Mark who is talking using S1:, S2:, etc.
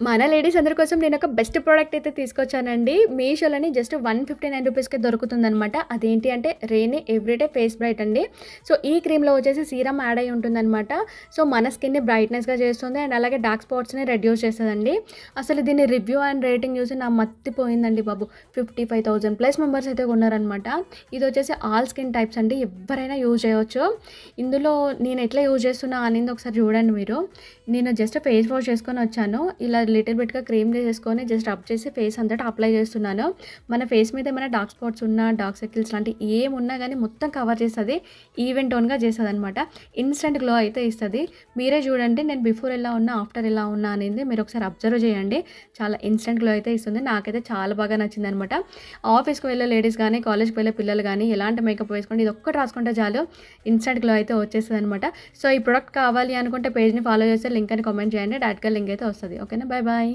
S1: మన లేడీస్ అందరి కోసం నేనొక బెస్ట్ ప్రొడక్ట్ అయితే తీసుకొచ్చానండి. మీషోలోని జస్ట్ రూ. 159కే దొరుకుతుందనమాట. అదేంటి అంటే రెయినీ ఎవ్రీడే ఫేస్ బ్రైట్ అండి. సో, ఈ క్రీమ్‌లో వచ్చేసి సీరమ్ యాడ్ అయ్యి ఉంటుందనమాట. సో, మన స్కిన్‌ని బ్రైట్‌నెస్‌గా చేస్తుంది అండ్ అలాగే డార్క్ స్పాట్స్‌ని రెడ్యూస్ చేస్తదండి. అసలు దీని రివ్యూ అండ్ రేటింగ్ చూసి నా మత్తిపోయిందండి బాబు. 55,000 ప్లస్ మెంబర్స్ అయితే కొన్నారనమాట. ఇదొచ్చేసి ఆల్ స్కిన్ టైప్స్ అండి. ఎవ్వరైనా యూజ్ చేయొచ్చు. ఇందులో నేను ఎట్లా యూజ్ చేస్తున్నా అనేది ఒకసారి చూడండి మీరు. నేను జస్ట్ ఫేస్ వాష్ చేసుకొని వచ్చాను. ఇలా లిటిల్ బిట్‌గా క్రీమ్ చేసేసుకొని జస్ట్ రబ్ చేసి ఫేస్ అంతటా అప్లై చేస్తున్నాను. మన ఫేస్ మీద ఏమైనా డార్క్ స్పాట్స్ ఉన్నా, డార్క్ సర్కిల్స్ లాంటివి ఏమున్నా గానీ మొత్తం కవర్ చేస్తది. ఈవెన్ టోన్‌గా చేస్తదనమాట. ఇన్‌స్టంట్ గ్లో అయితే ఇస్తది. మీరే చూడండి నేను బిఫోర్ ఎలా ఉన్నా, ఆఫ్టర్ ఎలా ఉన్నా అనేది మీరొకసారి అబ్జర్వ్ చేయండి. చాలా ఇన్‌స్టంట్ గ్లో అయితే ఇస్తుంది. నాకైతే చాలా బాగా నచ్చిందనమాట. ఆఫీస్‌కి వెళ్ళే లేడీస్ గానీ, కాలేజ్‌కి వెళ్ళే పిల్లలు గానీ ఎలాంటి మేకప్ వేసుకోండి ఇదొక్కటి రాసుకుంటే చాలు ఇన్‌స్టంట్ గ్లో అయితే వచ్చేస్తదనమాట. సో, ఈ ప్రొడక్ట్ కావాలి అనుకుంటే పేజ్‌ని ఫాలో చేస్తే లింక్ అని కామెంట్ చేయండి. డైరెక్ట్‌గా లింక్ అయితే వస్తది. ఓకేనా? Bye bye.